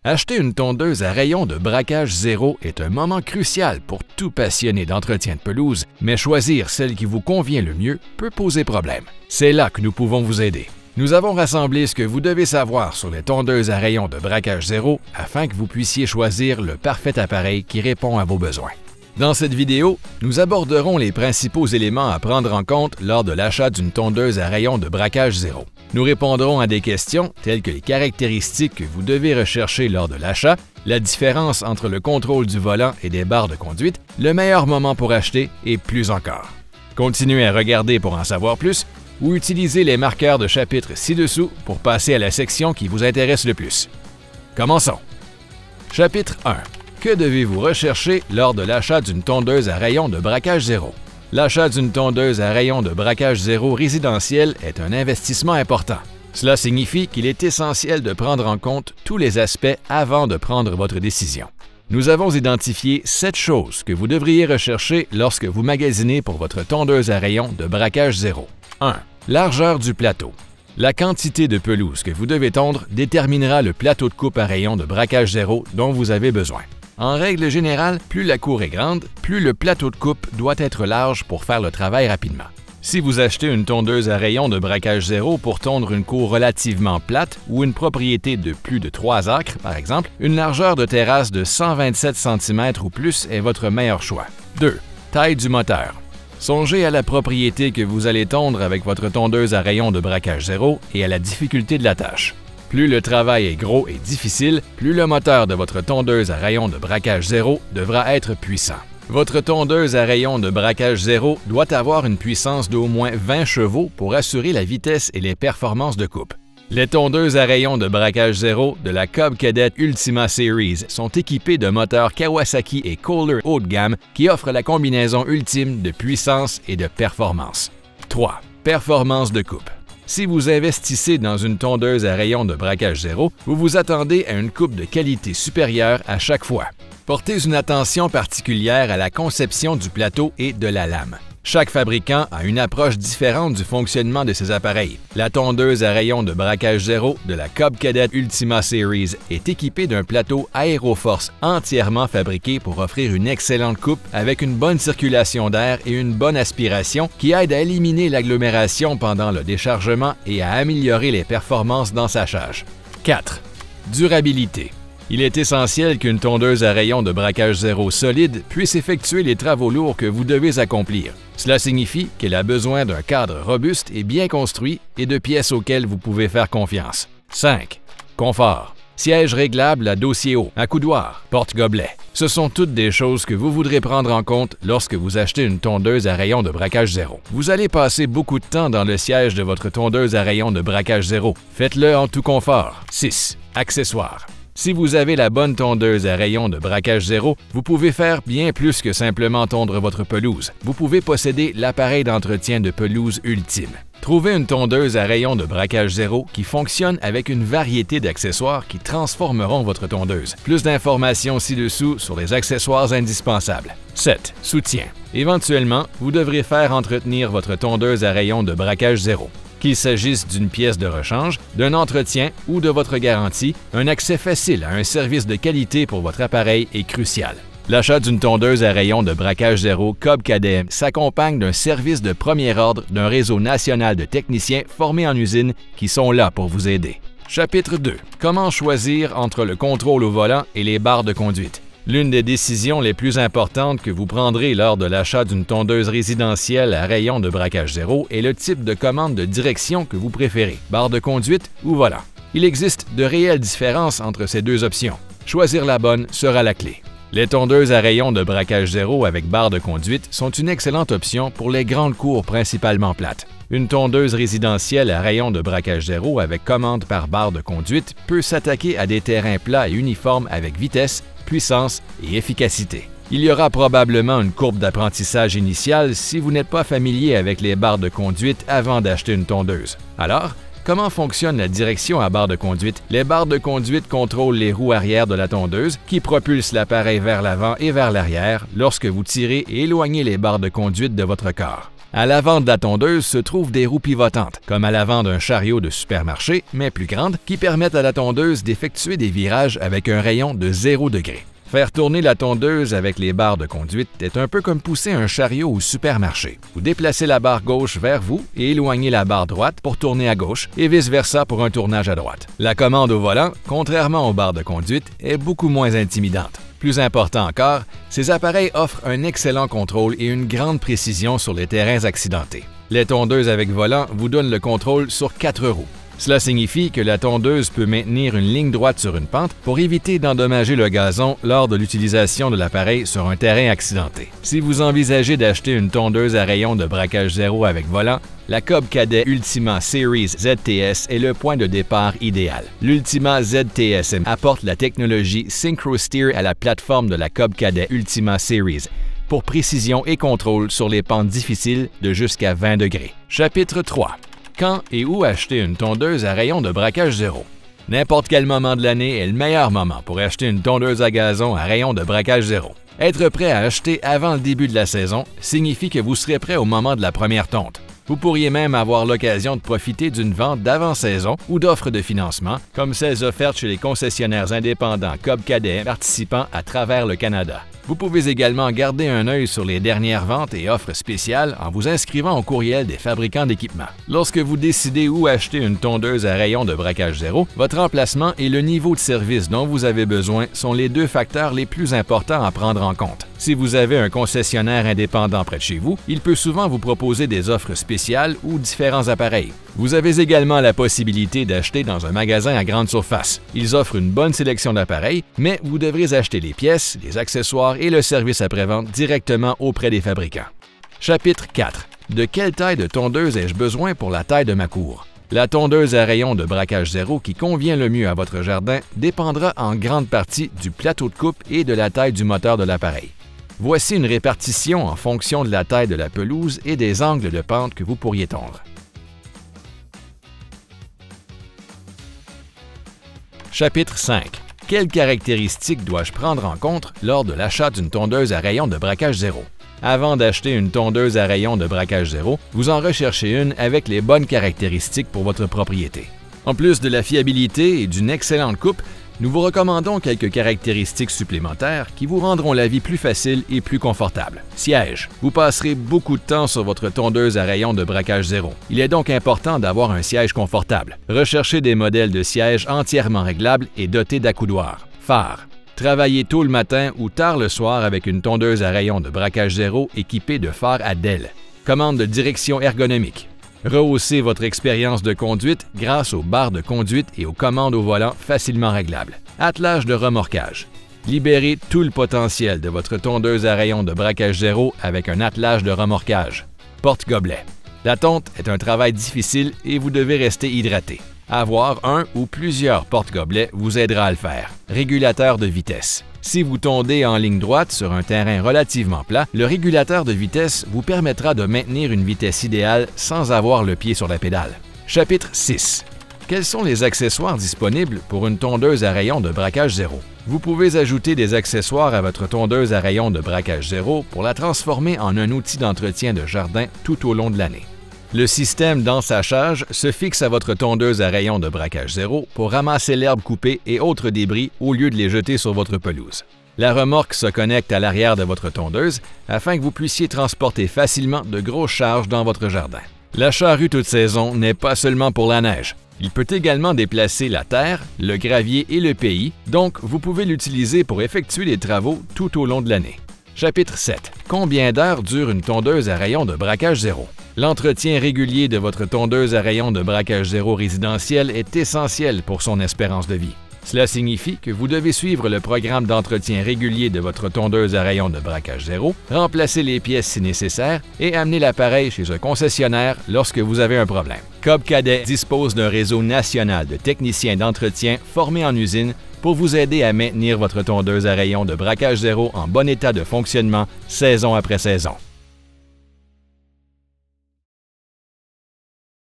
Acheter une tondeuse à rayon de braquage zéro est un moment crucial pour tout passionné d'entretien de pelouse, mais choisir celle qui vous convient le mieux peut poser problème. C'est là que nous pouvons vous aider. Nous avons rassemblé ce que vous devez savoir sur les tondeuses à rayon de braquage zéro afin que vous puissiez choisir le parfait appareil qui répond à vos besoins. Dans cette vidéo, nous aborderons les principaux éléments à prendre en compte lors de l'achat d'une tondeuse à rayon de braquage zéro. Nous répondrons à des questions telles que les caractéristiques que vous devez rechercher lors de l'achat, la différence entre le contrôle du volant et des barres de conduite, le meilleur moment pour acheter et plus encore. Continuez à regarder pour en savoir plus ou utilisez les marqueurs de chapitre ci-dessous pour passer à la section qui vous intéresse le plus. Commençons! Chapitre 1. Que devez-vous rechercher lors de l'achat d'une tondeuse à rayon de braquage zéro? L'achat d'une tondeuse à rayon de braquage zéro résidentiel est un investissement important. Cela signifie qu'il est essentiel de prendre en compte tous les aspects avant de prendre votre décision. Nous avons identifié 7 choses que vous devriez rechercher lorsque vous magasinez pour votre tondeuse à rayon de braquage zéro. 1. Largeur du plateau. La quantité de pelouse que vous devez tondre déterminera le plateau de coupe à rayon de braquage zéro dont vous avez besoin. En règle générale, plus la cour est grande, plus le plateau de coupe doit être large pour faire le travail rapidement. Si vous achetez une tondeuse à rayon de braquage zéro pour tondre une cour relativement plate ou une propriété de plus de 3 acres, par exemple, une largeur de terrasse de 127 cm ou plus est votre meilleur choix. 2. Taille du moteur. Songez à la propriété que vous allez tondre avec votre tondeuse à rayon de braquage zéro et à la difficulté de la tâche. Plus le travail est gros et difficile, plus le moteur de votre tondeuse à rayon de braquage zéro devra être puissant. Votre tondeuse à rayon de braquage zéro doit avoir une puissance d'au moins 20 chevaux pour assurer la vitesse et les performances de coupe. Les tondeuses à rayon de braquage zéro de la Cub Cadet Ultima Series sont équipées de moteurs Kawasaki et Kohler haut de gamme qui offrent la combinaison ultime de puissance et de performance. 3. Performance de coupe. Si vous investissez dans une tondeuse à rayon de braquage zéro, vous vous attendez à une coupe de qualité supérieure à chaque fois. Portez une attention particulière à la conception du plateau et de la lame. Chaque fabricant a une approche différente du fonctionnement de ses appareils. La tondeuse à rayon de braquage zéro de la Cub Cadet Ultima Series est équipée d'un plateau Aeroforce entièrement fabriqué pour offrir une excellente coupe avec une bonne circulation d'air et une bonne aspiration qui aide à éliminer l'agglomération pendant le déchargement et à améliorer les performances d'ensachage. 4. Durabilité. Il est essentiel qu'une tondeuse à rayon de braquage zéro solide puisse effectuer les travaux lourds que vous devez accomplir. Cela signifie qu'elle a besoin d'un cadre robuste et bien construit et de pièces auxquelles vous pouvez faire confiance. 5. Confort. Siège réglable à dossier haut, accoudoir, porte-gobelet. Ce sont toutes des choses que vous voudrez prendre en compte lorsque vous achetez une tondeuse à rayon de braquage zéro. Vous allez passer beaucoup de temps dans le siège de votre tondeuse à rayon de braquage zéro. Faites-le en tout confort. 6. Accessoires. Si vous avez la bonne tondeuse à rayon de braquage zéro, vous pouvez faire bien plus que simplement tondre votre pelouse. Vous pouvez posséder l'appareil d'entretien de pelouse ultime. Trouvez une tondeuse à rayon de braquage zéro qui fonctionne avec une variété d'accessoires qui transformeront votre tondeuse. Plus d'informations ci-dessous sur les accessoires indispensables. 7. Soutien. Éventuellement, vous devrez faire entretenir votre tondeuse à rayon de braquage zéro. Qu'il s'agisse d'une pièce de rechange, d'un entretien ou de votre garantie, un accès facile à un service de qualité pour votre appareil est crucial. L'achat d'une tondeuse à rayon de braquage zéro Cub Cadet s'accompagne d'un service de premier ordre d'un réseau national de techniciens formés en usine qui sont là pour vous aider. Chapitre 2. Comment choisir entre le contrôle au volant et les barres de conduite? L'une des décisions les plus importantes que vous prendrez lors de l'achat d'une tondeuse résidentielle à rayon de braquage zéro est le type de commande de direction que vous préférez, barre de conduite ou volant. Il existe de réelles différences entre ces deux options. Choisir la bonne sera la clé. Les tondeuses à rayon de braquage zéro avec barre de conduite sont une excellente option pour les grandes cours principalement plates. Une tondeuse résidentielle à rayon de braquage zéro avec commande par barre de conduite peut s'attaquer à des terrains plats et uniformes avec vitesse, puissance et efficacité. Il y aura probablement une courbe d'apprentissage initiale si vous n'êtes pas familier avec les barres de conduite avant d'acheter une tondeuse. Alors, comment fonctionne la direction à barre de conduite? Les barres de conduite contrôlent les roues arrière de la tondeuse qui propulsent l'appareil vers l'avant et vers l'arrière lorsque vous tirez et éloignez les barres de conduite de votre corps. À l'avant de la tondeuse se trouvent des roues pivotantes, comme à l'avant d'un chariot de supermarché, mais plus grandes, qui permettent à la tondeuse d'effectuer des virages avec un rayon de 0 degré. Faire tourner la tondeuse avec les barres de conduite est un peu comme pousser un chariot au supermarché. Vous déplacez la barre gauche vers vous et éloignez la barre droite pour tourner à gauche et vice-versa pour un tournage à droite. La commande au volant, contrairement aux barres de conduite, est beaucoup moins intimidante. Plus important encore, ces appareils offrent un excellent contrôle et une grande précision sur les terrains accidentés. Les tondeuses avec volant vous donnent le contrôle sur 4 roues. Cela signifie que la tondeuse peut maintenir une ligne droite sur une pente pour éviter d'endommager le gazon lors de l'utilisation de l'appareil sur un terrain accidenté. Si vous envisagez d'acheter une tondeuse à rayon de braquage zéro avec volant, la Cub Cadet Ultima Series ZTS est le point de départ idéal. L'Ultima ZTS apporte la technologie SynchroSteer à la plateforme de la Cub Cadet Ultima Series pour précision et contrôle sur les pentes difficiles de jusqu'à 20 degrés. Chapitre 3. Quand et où acheter une tondeuse à rayon de braquage zéro? N'importe quel moment de l'année est le meilleur moment pour acheter une tondeuse à gazon à rayon de braquage zéro. Être prêt à acheter avant le début de la saison signifie que vous serez prêt au moment de la première tonte. Vous pourriez même avoir l'occasion de profiter d'une vente d'avant-saison ou d'offres de financement, comme celles offertes chez les concessionnaires indépendants Cub Cadet participant à travers le Canada. Vous pouvez également garder un œil sur les dernières ventes et offres spéciales en vous inscrivant au courriel des fabricants d'équipements. Lorsque vous décidez où acheter une tondeuse à rayon de braquage zéro, votre emplacement et le niveau de service dont vous avez besoin sont les 2 facteurs les plus importants à prendre en compte. Si vous avez un concessionnaire indépendant près de chez vous, il peut souvent vous proposer des offres spéciales ou différents appareils. Vous avez également la possibilité d'acheter dans un magasin à grande surface. Ils offrent une bonne sélection d'appareils, mais vous devrez acheter les pièces, les accessoires et le service après-vente directement auprès des fabricants. Chapitre 4. De quelle taille de tondeuse ai-je besoin pour la taille de ma cour? La tondeuse à rayon de braquage zéro qui convient le mieux à votre jardin dépendra en grande partie du plateau de coupe et de la taille du moteur de l'appareil. Voici une répartition en fonction de la taille de la pelouse et des angles de pente que vous pourriez tondre. Chapitre 5. Quelles caractéristiques dois-je prendre en compte lors de l'achat d'une tondeuse à rayon de braquage zéro? Avant d'acheter une tondeuse à rayon de braquage zéro, vous en recherchez une avec les bonnes caractéristiques pour votre propriété. En plus de la fiabilité et d'une excellente coupe, nous vous recommandons quelques caractéristiques supplémentaires qui vous rendront la vie plus facile et plus confortable. Siège. Vous passerez beaucoup de temps sur votre tondeuse à rayon de braquage zéro. Il est donc important d'avoir un siège confortable. Recherchez des modèles de sièges entièrement réglables et dotés d'accoudoirs. Phare. Travaillez tôt le matin ou tard le soir avec une tondeuse à rayon de braquage zéro équipée de phares à DEL. Commande de direction ergonomique. Rehaussez votre expérience de conduite grâce aux barres de conduite et aux commandes au volant facilement réglables. Attelage de remorquage. Libérez tout le potentiel de votre tondeuse à rayon de braquage zéro avec un attelage de remorquage. Porte-gobelet. La tonte est un travail difficile et vous devez rester hydraté. Avoir un ou plusieurs porte-gobelets vous aidera à le faire. Régulateur de vitesse. Si vous tondez en ligne droite sur un terrain relativement plat, le régulateur de vitesse vous permettra de maintenir une vitesse idéale sans avoir le pied sur la pédale. Chapitre 6. Quels sont les accessoires disponibles pour une tondeuse à rayon de braquage zéro? Vous pouvez ajouter des accessoires à votre tondeuse à rayon de braquage zéro pour la transformer en un outil d'entretien de jardin tout au long de l'année. Le système d'ensachage se fixe à votre tondeuse à rayon de braquage zéro pour ramasser l'herbe coupée et autres débris au lieu de les jeter sur votre pelouse. La remorque se connecte à l'arrière de votre tondeuse afin que vous puissiez transporter facilement de grosses charges dans votre jardin. La charrue toute saison n'est pas seulement pour la neige. Il peut également déplacer la terre, le gravier et le péis, donc vous pouvez l'utiliser pour effectuer les travaux tout au long de l'année. Chapitre 7. Combien d'heures dure une tondeuse à rayon de braquage zéro? L'entretien régulier de votre tondeuse à rayon de braquage zéro résidentiel est essentiel pour son espérance de vie. Cela signifie que vous devez suivre le programme d'entretien régulier de votre tondeuse à rayon de braquage zéro, remplacer les pièces si nécessaire et amener l'appareil chez un concessionnaire lorsque vous avez un problème. Cub Cadet dispose d'un réseau national de techniciens d'entretien formés en usine pour vous aider à maintenir votre tondeuse à rayon de braquage zéro en bon état de fonctionnement saison après saison.